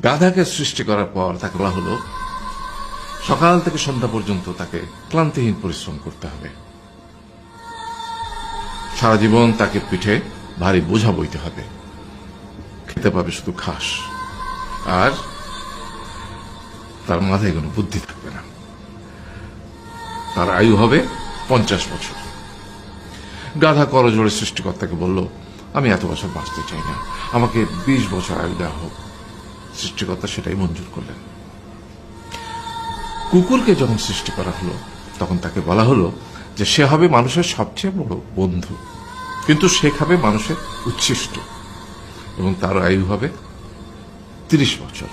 গাধাকে সৃষ্টি করার পর তাকে বলা হলো সকাল থেকে সন্ধ্যা পর্যন্ত তাকে ক্লান্তিহীন পরিশ্রম করতে হবে, সারা জীবন তাকে পিঠে ভারী বোঝা বইতে হবে, খেতে পাবে শুধু ঘাস, আর তার মাথায় কোনো বুদ্ধি থাকবে না। তার আয়ু হবে 50 বছর। গাধা করজোড়ে সৃষ্টিকর্তাকে বলল, আমি এত বছর বাঁচতে চাই না, আমাকে 20 বছর আয়ু দেওয়া হোক। সৃষ্টিকর্তা সেটাই মঞ্জুর করলেন। কুকুরকে যখন সৃষ্টি করা হলো তখন তাকে বলা হলো যে সে হবে মানুষের সবচেয়ে বড় বন্ধু, কিন্তু সে খাবে মানুষের উচ্ছিষ্ট, এবং তার আয়ু হবে 30 বছর।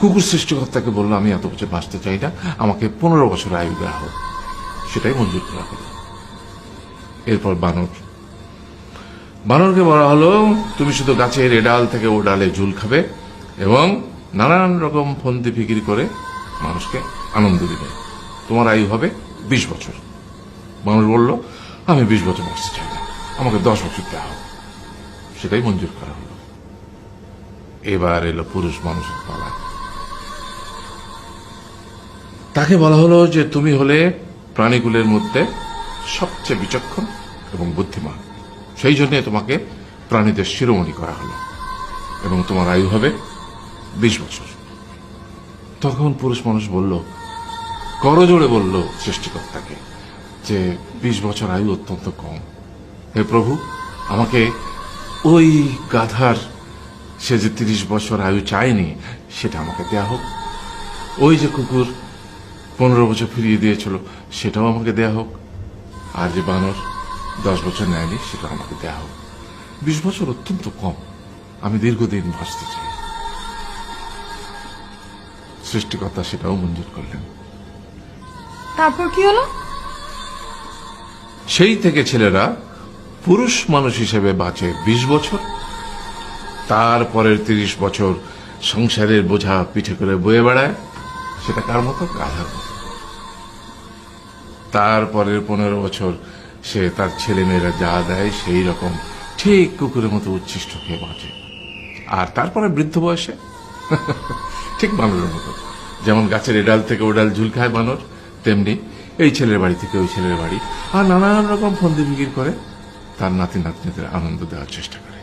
কুকুর সৃষ্টিকর্তাকে বলল, আমি এত বছর বাঁচতে চাই না, আমাকে 15 বছর আয়ু দেওয়া হোক। সেটাই মঞ্জুর করা হলো। এরপর বানরকে বলা হলো, তুমি শুধু গাছের এ ডাল থেকে ও ডালে ঝুল খাবে এবং নানান রকম ফন্দি ফিকির করে মানুষকে আনন্দ দিবে, তোমার আয়ু হবে 20 বছর। বানর বলল, আমি 20 বছর বাঁচতে চাই না, আমাকে 10 বছর দেওয়া হোক। সেটাই মঞ্জুর করা হলো। এবার এলো পুরুষ মানুষের পালা। তাকে বলা হলো যে তুমি হলে প্রাণীকুলের মধ্যে সবচেয়ে বিচক্ষণ এবং বুদ্ধিমান, সেই জন্য তোমাকে প্রাণীদের শিরোমণি করা হলো এবং তোমার আয়ু হবে 20 বছর। তখন পুরুষ মানুষ বলল, করজোড়ে বলল সৃষ্টিকর্তাকে যে 20 বছর আয়ু অত্যন্ত কম, হে প্রভু, আমাকে ওই গাধার সে যে 30 বছর আয়ু চায়নি সেটা আমাকে দেয়া হোক, ওই যে কুকুর 15 বছর ফিরিয়ে দিয়েছিল সেটাও আমাকে দেয়া হোক, আর যে বানর 10 বছর নেয়নি সেটা আমাকে দেয়া হোক। 20 বছর অত্যন্ত কম, আমি দীর্ঘদিন বাঁচতে চাই। সৃষ্টিকর্তা সেটাও মঞ্জুর করলেন। তারপর কি হলো? সেই থেকে ছেলেরা পুরুষ মানুষ হিসেবে বাঁচে 20 বছর, তারপরের 30 বছর সংসারের বোঝা পিঠে করে বয়ে বেড়ায়, সেটা কার মতো? গাধার মতো। তারপরের 15 বছর সে তার ছেলে মেয়েরা যা দেয় সেই রকম ঠিক কুকুরের মতো উচ্ছিষ্ট খেয়ে বাঁচে। আর তারপরে বৃদ্ধ বয়সে ঠিক বানরের মতো, যেমন গাছের এডাল থেকে ওডাল ঝুল খায় বানর, তেমনি এই ছেলের বাড়ি থেকে ওই ছেলের বাড়ি, আর নানান রকম ফন্দি ফিকির করে তার নাতি নাতনিদের আনন্দ দেওয়ার চেষ্টা করে।